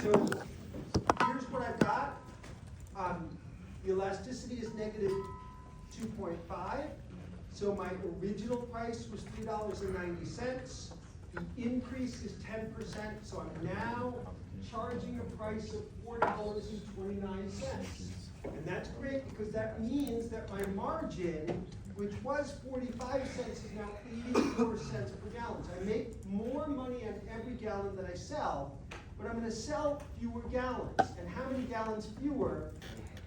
So here's what I've got. The elasticity is negative 2.5. So my original price was $3.90. The increase is 10%, so I'm now charging a price of $4.29. And that's great because that means that my margin, which was 45 cents, is now 84 cents per gallon. So I make more money on every gallon that I sell, but I'm gonna sell fewer gallons. And how many gallons fewer?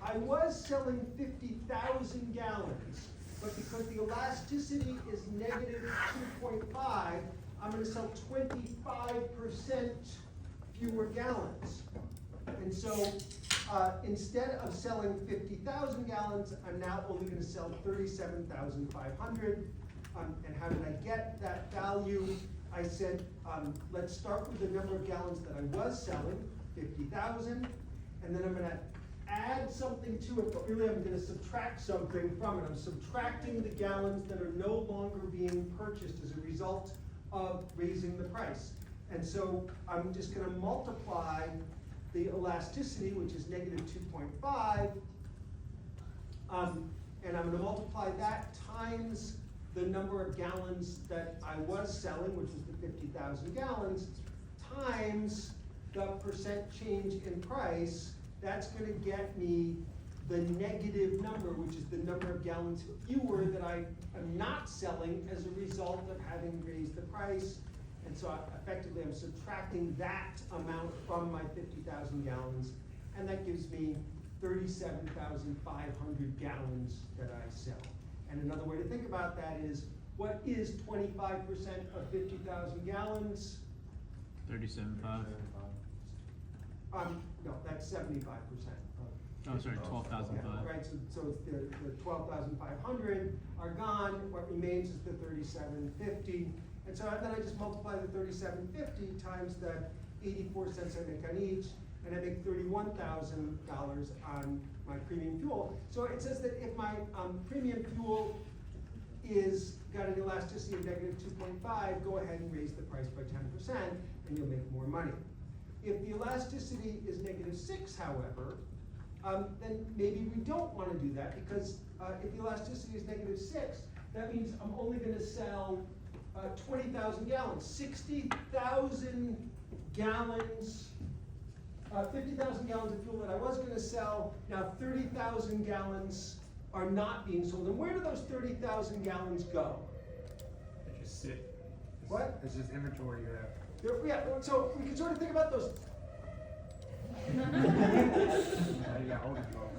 I was selling 50,000 gallons, but because the elasticity is negative 2.5, I'm gonna sell 25% fewer gallons. And so instead of selling 50,000 gallons, I'm now only gonna sell 37,500. And how did I get that value? I said, let's start with the number of gallons that I was selling, 50,000, and then I'm gonna add something to it, but really I'm gonna subtract something from it. I'm subtracting the gallons that are no longer being purchased as a result of raising the price. And so I'm just gonna multiply the elasticity, which is negative 2.5, and I'm gonna multiply that times the number of gallons that I was selling, which was the 50,000 gallons, times the percent change in price. That's gonna get me the negative number, which is the number of gallons fewer that I am not selling as a result of having raised the price. And so effectively I'm subtracting that amount from my 50,000 gallons, and that gives me 37,500 gallons that I sell. And another way to think about that is, what is 25% of 50,000 gallons? 37.5. No, that's 75%. Oh, sorry, 12,005. Yeah, right, so it's the 12,500 are gone. What remains is the 3750. And so then I just multiply the 3750 times the 84 cents I make on each, and I make $31,000 on my premium fuel. So it says that if my premium fuel is got an elasticity of negative 2.5, go ahead and raise the price by 10%, and you'll make more money. If the elasticity is negative 6, however, then maybe we don't want to do that, because if the elasticity is negative 6, that means I'm only going to sell 20,000 gallons, 60,000 gallons, 50,000 gallons of fuel that I was going to sell. Now 30,000 gallons are not being sold. And where do those 30,000 gallons go? They just sit. What? It's just inventory you have. Yeah, so we can sort of think about those. Now you got hold control.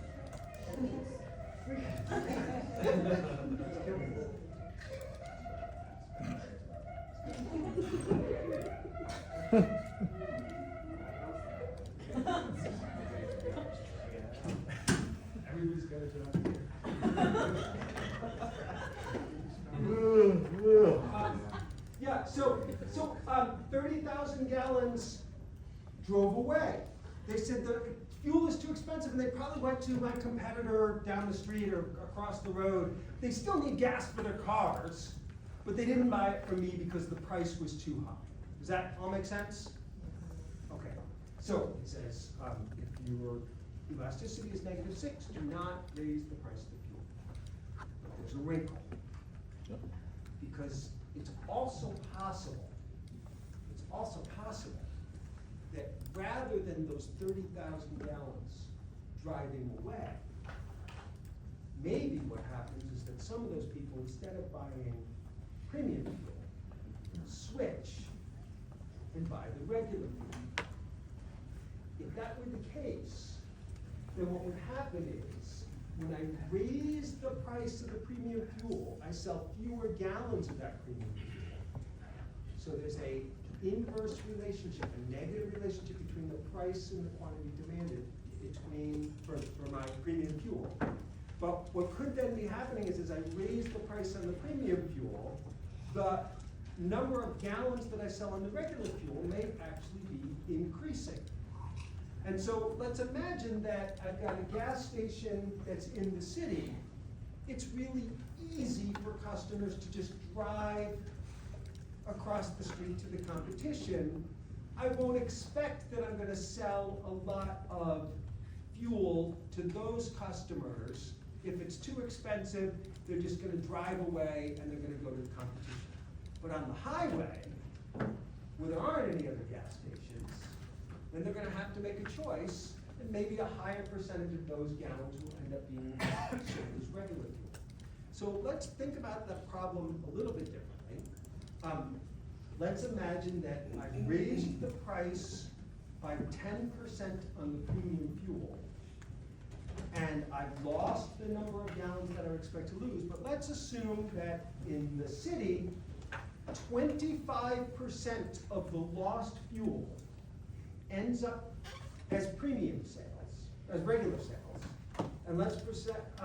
Everybody's got it up here. Yeah, so 30,000 gallons drove away. They said the fuel is too expensive, and they probably went to my competitor down the street or across the road. They still need gas for their cars, but they didn't buy it from me because the price was too high. Does that all make sense? Okay, so it says if your elasticity is negative 6, do not raise the price of the fuel. But there's a wrinkle. Because it's also possible that rather than those 30,000 gallons driving away, maybe what happens is that some of those people, instead of buying premium fuel, switch and buy the regular fuel. If that were the case, then what would happen is, when I raise the price of the premium fuel, I sell fewer gallons of that premium fuel. So there's a inverse relationship, a negative relationship between the price and the quantity demanded for my premium fuel. But what could then be happening is, as I raise the price on the premium fuel, the number of gallons that I sell on the regular fuel may actually be increasing. And so let's imagine that I've got a gas station that's in the city. It's really easy for customers to just drive across the street to the competition I won't expect that I'm gonna sell a lot of fuel to those customers. If it's too expensive, they're just gonna drive away and they're gonna go to the competition. But on the highway, where there aren't any other gas stations, then they're gonna have to make a choice, and maybe a higher percentage of those gallons will end up being sold as regular fuel. So let's think about that problem a little bit differently. Let's imagine that I've raised the price by 10% on the premium fuel, and I've lost the number of gallons that I expect to lose, but let's assume that in the city, 25% of the lost fuel ends up as premium sales, as regular sales. And let's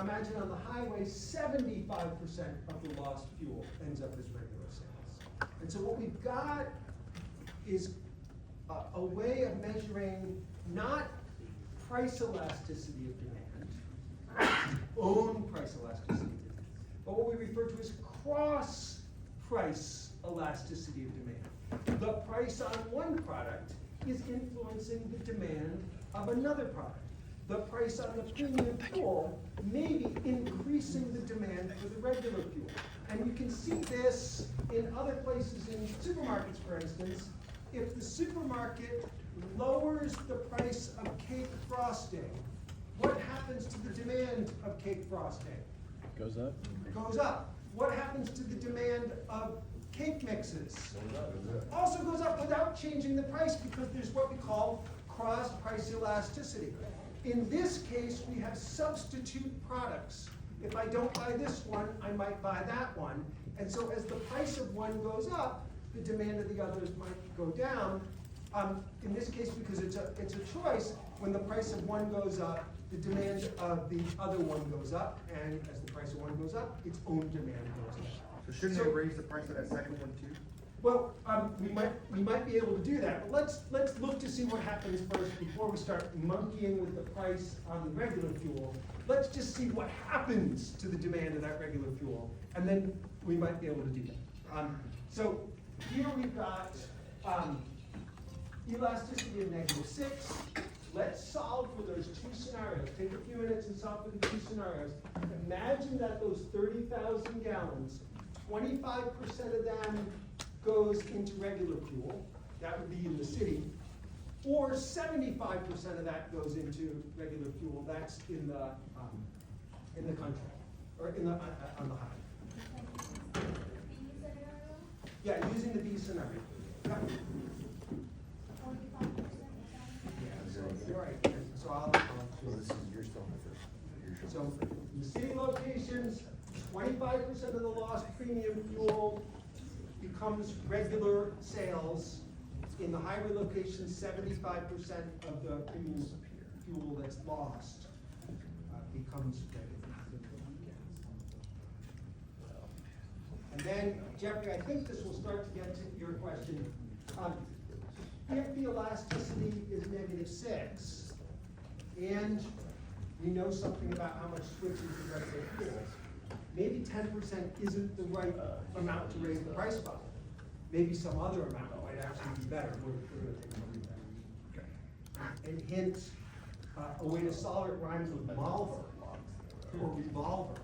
imagine on the highway, 75% of the lost fuel ends up as regular sales. And so what we've got is a way of measuring not price elasticity of demand, own price elasticity of demand, but what we refer to as cross price elasticity of demand. The price on one product is influencing the demand of another product. The price on the premium fuel may be increasing the demand for the regular fuel. And you can see this in other places, in supermarkets, for instance. If the supermarket lowers the price of cake frosting, what happens to the demand of cake frosting? Goes up. Goes up. What happens to the demand of cake mixes? Also goes up without changing the price, because there's what we call cross price elasticity. In this case, we have substitute products. If I don't buy this one, I might buy that one. And so as the price of one goes up, the demand of the others might go down. In this case, because it's a choice, when the price of one goes up, the demand of the other one goes up, and as the price of one goes up, its own demand goes up. So shouldn't they raise the price of that second one too? Well, we might be able to do that, but let's look to see what happens first before we start monkeying with the price on the regular fuel. Let's just see what happens to the demand of that regular fuel, and then we might be able to do that. So here we've got elasticity of -6. Let's solve for those two scenarios. Take a few minutes and solve for the two scenarios. Imagine that those 30,000 gallons, 25% of them goes into regular fuel. That would be in the city. Or 75% of that goes into regular fuel. That's in the country, or on the highway. Yeah, using the B scenario. Yeah. Right, so I'll so in the city locations, 25% of the lost premium fuel becomes regular sales. In the highway locations, 75% of the premium fuel that's lost becomes regular. And then, Jeffrey, I think this will start to get to your question. If the elasticity is -6, and we know something about how much switches to regular fuels, maybe 10% isn't the right amount to raise the price by. Maybe some other amount might actually be better. We're going to take something better. And hint, a way to solve it rhymes with malver or revolver.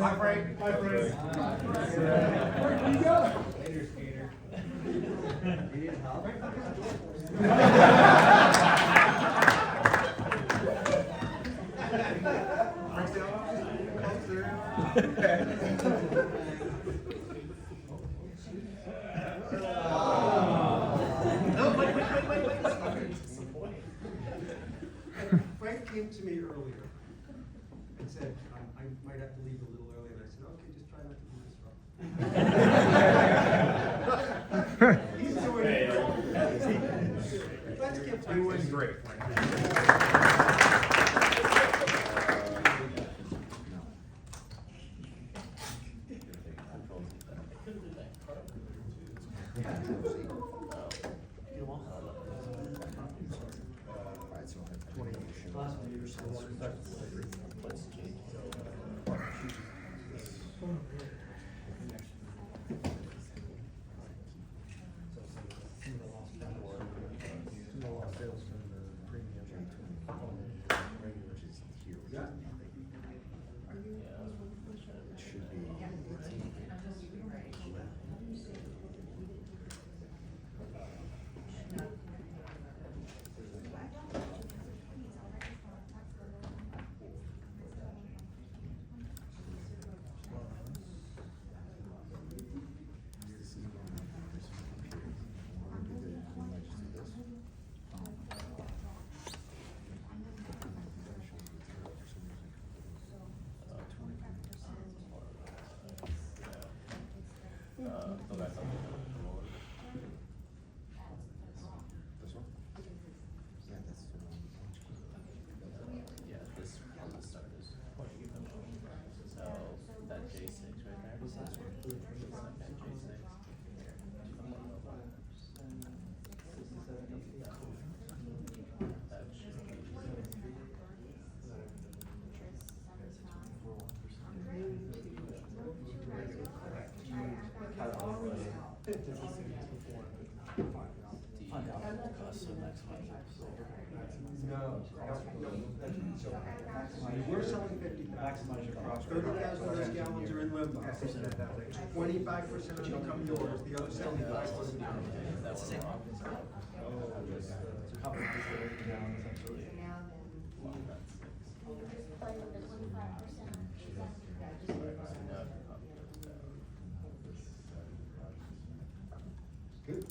Bye, Frank. Bye, Frank. Where do you go? Later, skater. You need help? Frank came to me earlier and said, I might have to leave a little early, and I said, okay, just try not to do this wrong. He's doing great. Let's give Frank Doing this. great. We're selling 50,000. Maximize your profit. 30,000 of those gallons are in limbo. 25% of them come yours, the other 75 goes to That's the same. It's a couple of these that are down, essentially. Good.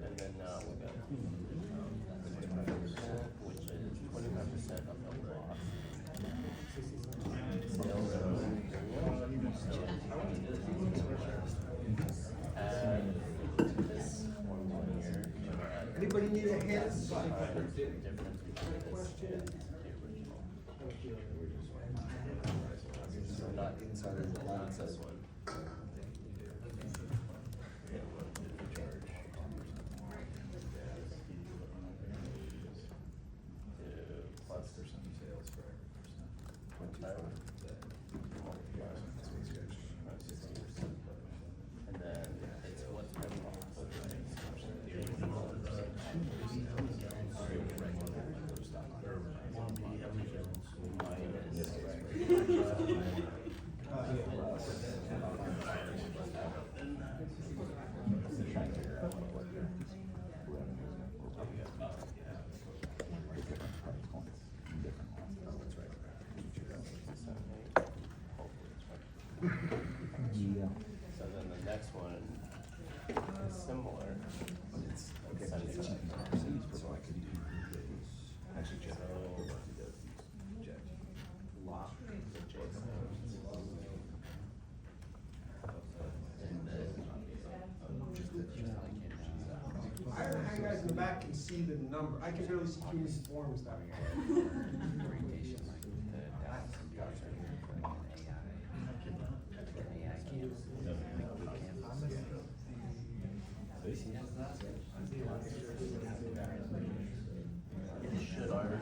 And then we got 25%, which is 25% of the loss. Sales and this one here. Anybody need a hint? Difference between this and the original. So not inside of the not this one. And then it's what's been So then the next one is similar. It's so I can do actually lock the Jason. And then I don't know how you guys in the back can see the number. I can barely see too many forms down here. should already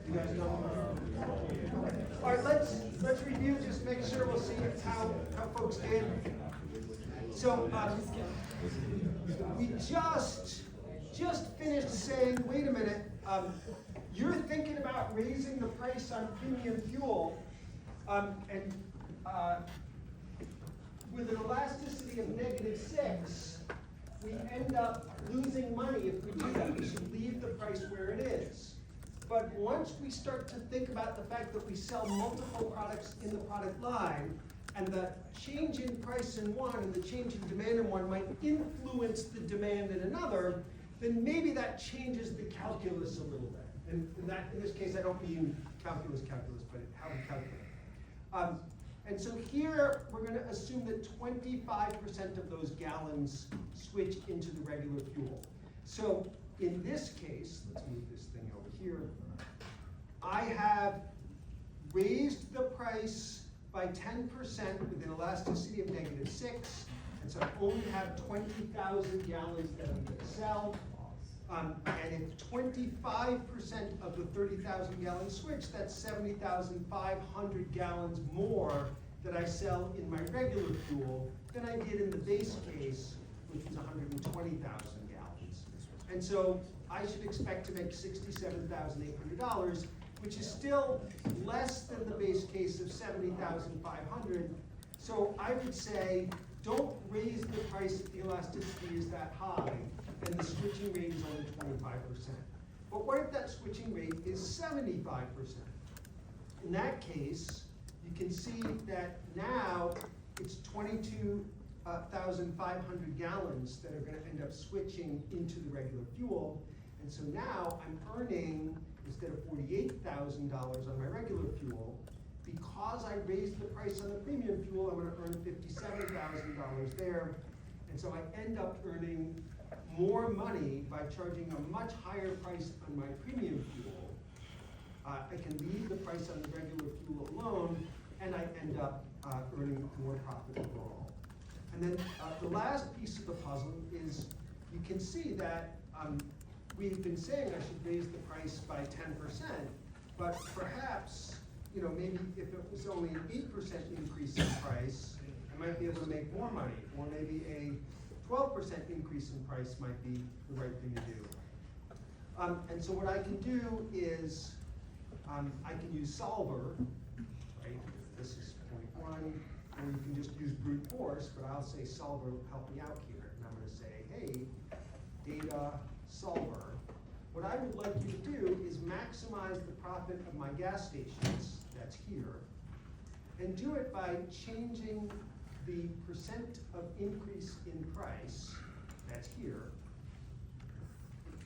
You guys know? All right, let's review, just make sure we'll see how folks did. So, we just finished saying, wait a minute, you're thinking about raising the price on premium fuel, With an elasticity of -6, we end up losing money if we do that. We should leave the price where it is. But once we start to think about the fact that we sell multiple products in the product line, and the change in price in one and the change in demand in one might influence the demand in another, then maybe that changes the calculus a little bit. And in this case, I don't mean calculus, but how we calculate. And so here, we're gonna assume that 25% of those gallons switch into the regular fuel. So in this case, let's move this thing over here. I have raised the price by 10% with an elasticity of -6, and so I only have 20,000 gallons that I'm gonna sell. And if 25% of the 30,000 gallons switch, that's 70,500 gallons more that I sell in my regular fuel than I did in the base case, which was 120,000 gallons. And so I should expect to make $67,800, which is still less than the base case of 70,500. So I would say, don't raise the price if the elasticity is that high and the switching rate is only 25%. But what if that switching rate is 75%? In that case, you can see that now it's 22,500 gallons that are gonna end up switching into the regular fuel. And so now I'm earning, instead of $48,000 on my regular fuel, because I raised the price on the premium fuel, I'm gonna earn $57,000 there. And so I end up earning more money by charging a much higher price on my premium fuel. I can leave the price on the regular fuel alone, and I end up earning more profit overall. And then the last piece of the puzzle is, you can see that we've been saying I should raise the price by 10%, but perhaps, maybe if it was only an 8% increase in price, I might be able to make more money, or maybe a 12% increase in price might be the right thing to do. And so what I can do is, I can use solver, right? This is point 1, or you can just use brute force, but I'll say solver, help me out here. And I'm gonna say, hey, data solver. What I would like you to do is maximize the profit of my gas stations, that's here, and do it by changing the percent of increase in price, that's here,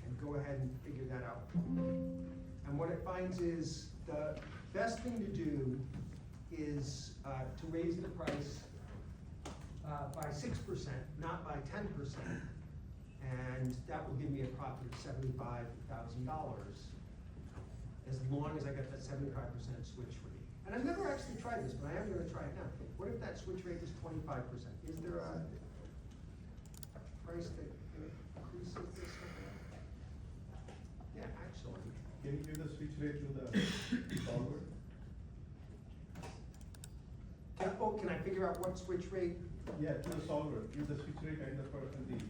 and go ahead and figure that out. And what it finds is the best thing to do is to raise the price by 6%, not by 10%, and that will give me a profit of $75,000, as long as I get that 75% switch rate. And I've never actually tried this, but I am going to try it now. What if that switch rate is 25%? Is there a price that increases this? Yeah, actually. Can you give the switch rate to the solver? Can I figure out what switch rate? Yeah, to the solver, give the switch rate and the percentage.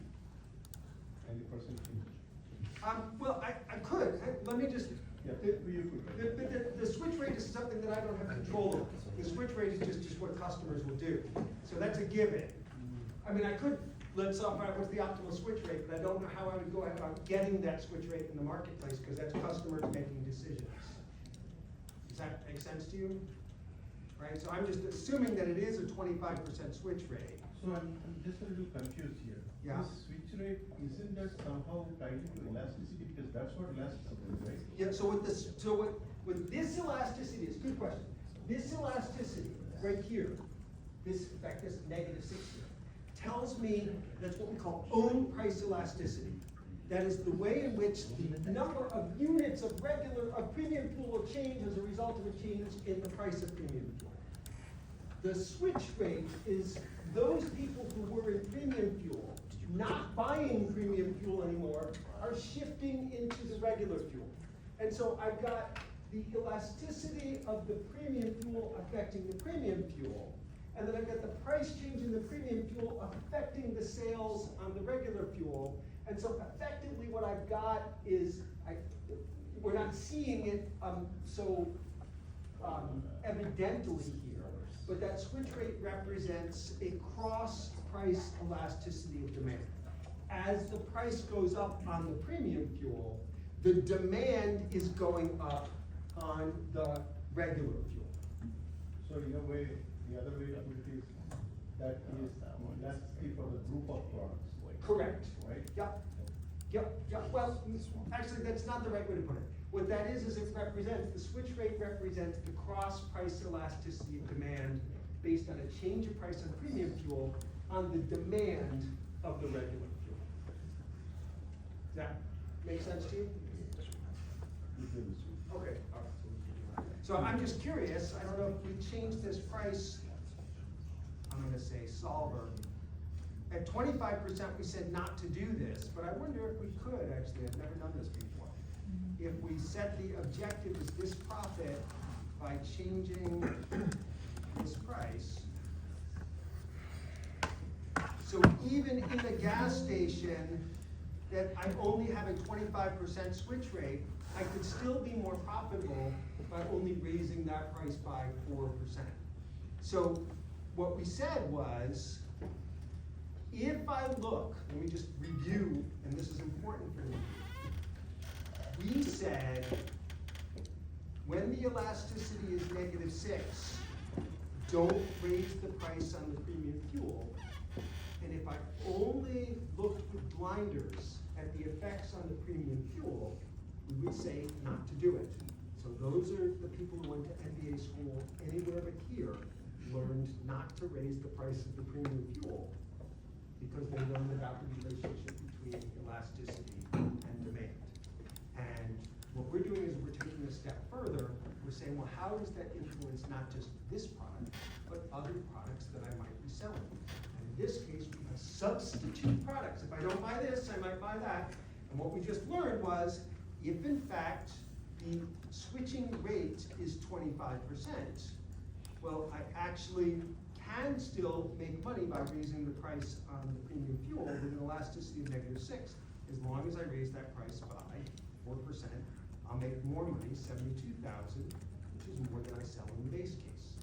Well, I could. Let me just. Yeah, you could. The switch rate is something that I don't have control over. The switch rate is just what customers will do. So that's a given. I mean, I could let software out what's the optimal switch rate, but I don't know how I would go about getting that switch rate in the marketplace, because that's customers making decisions. Does that make sense to you? Right, so I'm just assuming that it is a 25% switch rate. So I'm just a little confused here. Yeah. This switch rate, isn't that somehow tied to elasticity, because that's what elasticity is, right? Yeah, so with this elasticity, it's a good question. This elasticity right here, in fact, this -6 here, tells me that's what we call own price elasticity. That is the way in which the number of units of premium fuel will change as a result of a change in the price of premium fuel. The switch rate is those people who were in premium fuel, not buying premium fuel anymore, are shifting into the regular fuel. And so I've got the elasticity of the premium fuel affecting the premium fuel, and then I've got the price change in the premium fuel affecting the sales on the regular fuel. And so effectively what I've got is, we're not seeing it so evidently here, but that switch rate represents a cross-price elasticity of demand. As the price goes up on the premium fuel, the demand is going up on the regular fuel. So in a way, the other way to put it is, that is elasticity for the group of products, Correct. right? Yep, well, actually, that's not the right way to put it. What that is it represents, the switch rate represents the cross-price elasticity of demand based on a change of price on premium fuel on the demand of the regular fuel. Does that make sense to you? Okay, all right. So I'm just curious, I don't know if we change this price, I'm gonna say solver. At 25%, we said not to do this, but I wonder if we could, actually, I've never done this before. If we set the objective as this profit by changing this price. So even in the gas station, that I only have a 25% switch rate, I could still be more profitable by only raising that price by 4%. So what we said was, if I look, let me just review, and this is important for me. We said, when the elasticity is -6, don't raise the price on the premium fuel. And if I only looked with blinders at the effects on the premium fuel, we would say not to do it. So those are the people who went to MBA school anywhere but here, learned not to raise the price of the premium fuel because they learned about the relationship between elasticity and demand. And what we're doing is we're taking a step further. We're saying, well, how does that influence not just this product, but other products that I might be selling? And in this case, we have substitute products. If I don't buy this, I might buy that. And what we just learned was, if in fact the switching rate is 25%, well, I actually can still make money by raising the price on the premium fuel with an elasticity of -6. As long as I raise that price by 4%, I'll make more money, 72,000, which is more than I sell in the base case.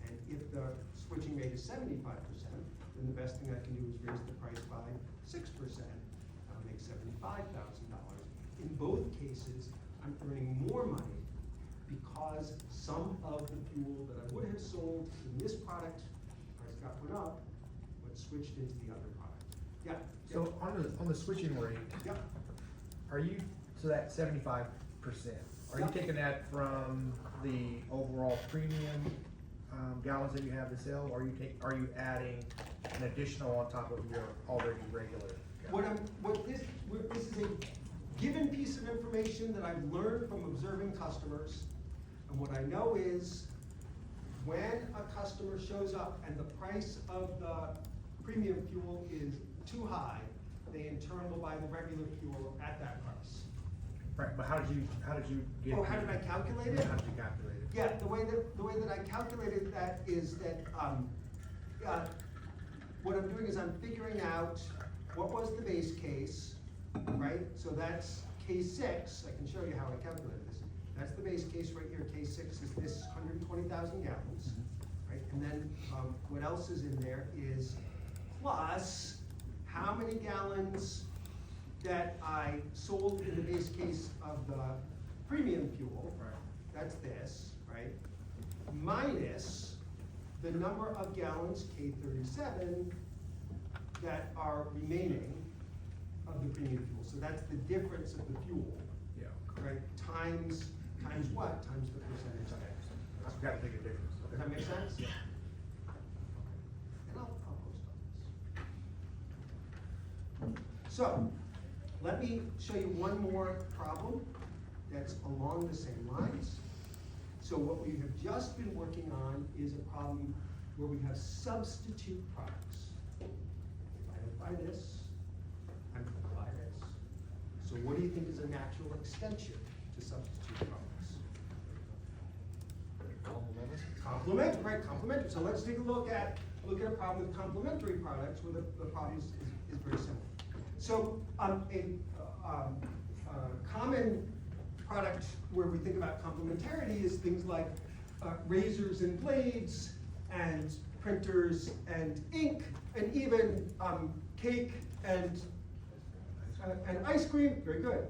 And if the switching rate is 75%, then the best thing I can do is raise the price by 6%. I'll make $75,000. In both cases, I'm earning more money because some of the fuel that I would have sold in this product, price got put up, but switched into the other product. Yeah. So on the switching rate, Yeah. are you, so that 75%, are you Yeah. taking that from the overall premium gallons that you have to sell, or are you adding an additional on top of your already regular gallons? This is a given piece of information that I've learned from observing customers. And what I know is, when a customer shows up and the price of the premium fuel is too high, they in turn will buy the regular fuel at that price. Right, but how did you get? Oh, how did I calculate it? How did you calculate it? Yeah, the way that I calculated that is that, what I'm doing is I'm figuring out what was the base case, right? So that's K6, I can show you how I calculated this. That's the base case right here, K6 is this 120,000 gallons, right? And then, what else is in there is plus how many gallons that I sold in the base case of the premium fuel. Right. That's this, right? Minus the number of gallons, K37, that are remaining of the premium fuel. So that's the difference of the fuel, Yeah. right? Times what? Times the percentage of X. I've got to make a difference. Does that make sense? Yeah. And I'll post on this. So, let me show you one more problem that's along the same lines. So what we have just been working on is a problem where we have substitute products. If I don't buy this, I'm going to buy this. So what do you think is a natural extension to substitute products? Complementary, right, complementary. So let's take a look at a problem with complementary products where the problem is very similar. So a common product where we think about complementarity is things like razors and blades, and printers and ink, and even cake and ice cream, very good.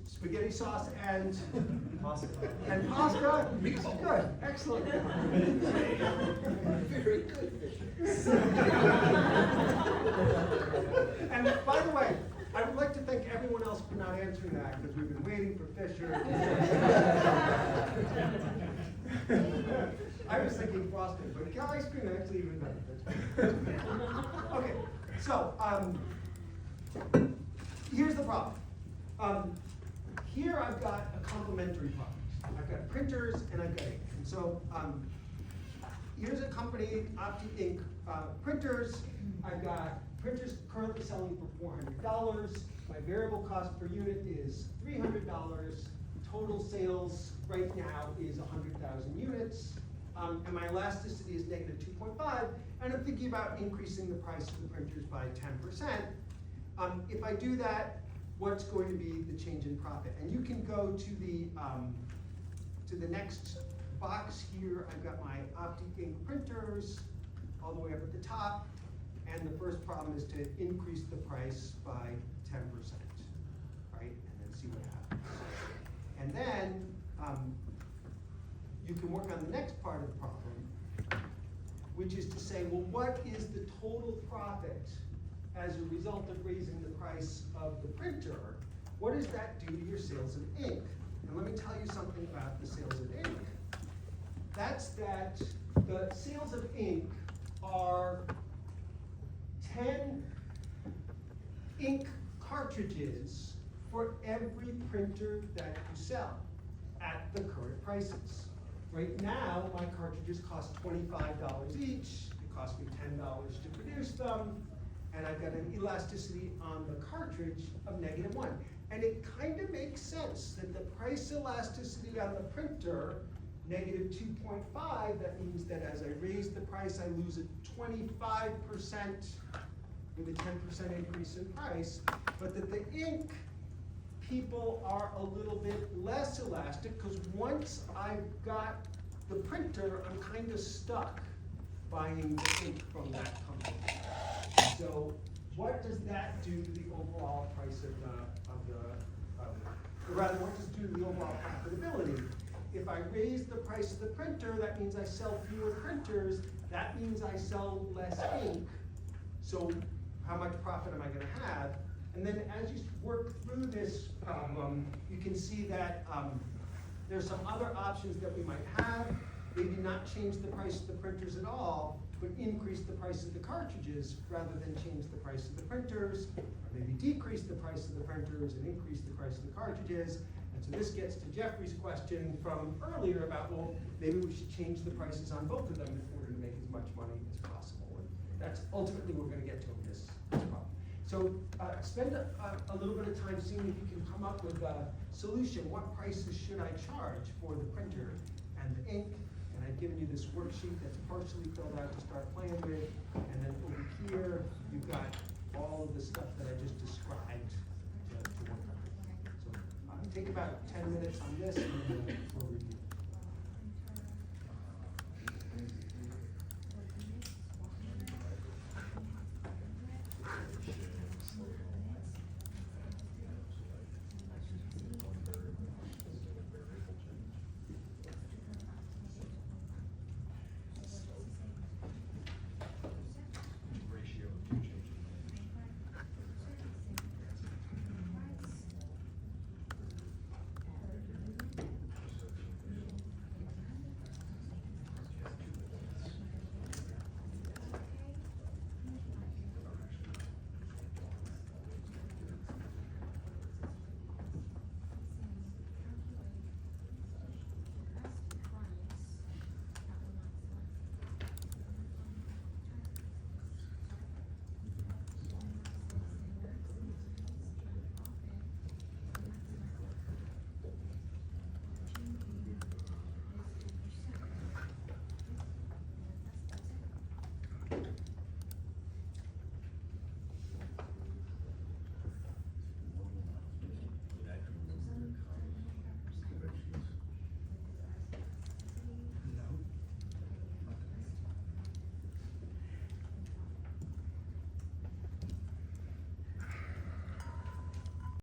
Spaghetti sauce and Pasta. and pasta, good, excellent. Very good, Fisher. And by the way, I would like to thank everyone else for not answering that, because we've been waiting for Fisher. I was thinking frosting, but ice cream is actually even better. Okay, so, here's the problem. Here I've got a complementary product. I've got printers and I've got ink. And so, here's a company, Ink printers. I've got printers currently selling for $400. My variable cost per unit is $300. Total sales right now is 100,000 units. And my elasticity is negative 2.5. And I'm thinking about increasing the price of the printers by 10%. If I do that, what's going to be the change in profit? And you can go to the next box here. I've got my Ink printers all the way up at the top. And the first problem is to increase the price by 10%, right? And then see what happens. And then you can work on the next part of the problem, which is to say, well, what is the total profit as a result of raising the price of the printer? What does that do to your sales of ink? And let me tell you something about the sales of ink. That's that the sales of ink are 10 ink cartridges for every printer that you sell at the current prices. Right now, my cartridges cost $25 each. It costs me $10 to produce them. And I've got an elasticity on the cartridge of -1. And it kind of makes sense that the price elasticity on the printer, -2.5, that means that as I raise the price, I lose a 25% with a 10% increase in price, but that the ink people are a little bit less elastic, because once I've got the printer, I'm kind of stuck buying the ink from that company. So what does that do to the overall price or rather, what does it do to the overall profitability? If I raise the price of the printer, that means I sell fewer printers, that means I sell less ink. So how much profit am I gonna have? And then as you work through this problem, you can see that there's some other options that we might have. Maybe not change the price of the printers at all, but increase the price of the cartridges rather than change the price of the printers, or maybe decrease the price of the printers and increase the price of the cartridges. And so this gets to Jeffrey's question from earlier about, well, maybe we should change the prices on both of them in order to make as much money as possible. And that's ultimately what we're gonna get to in this problem. So spend a little bit of time seeing if you can come up with a solution. What prices should I charge for the printer and the ink? And I've given you this worksheet that's partially filled out to start playing with. And then over here, you've got all of the stuff that I just described to work on. So take about 10 minutes on this, and then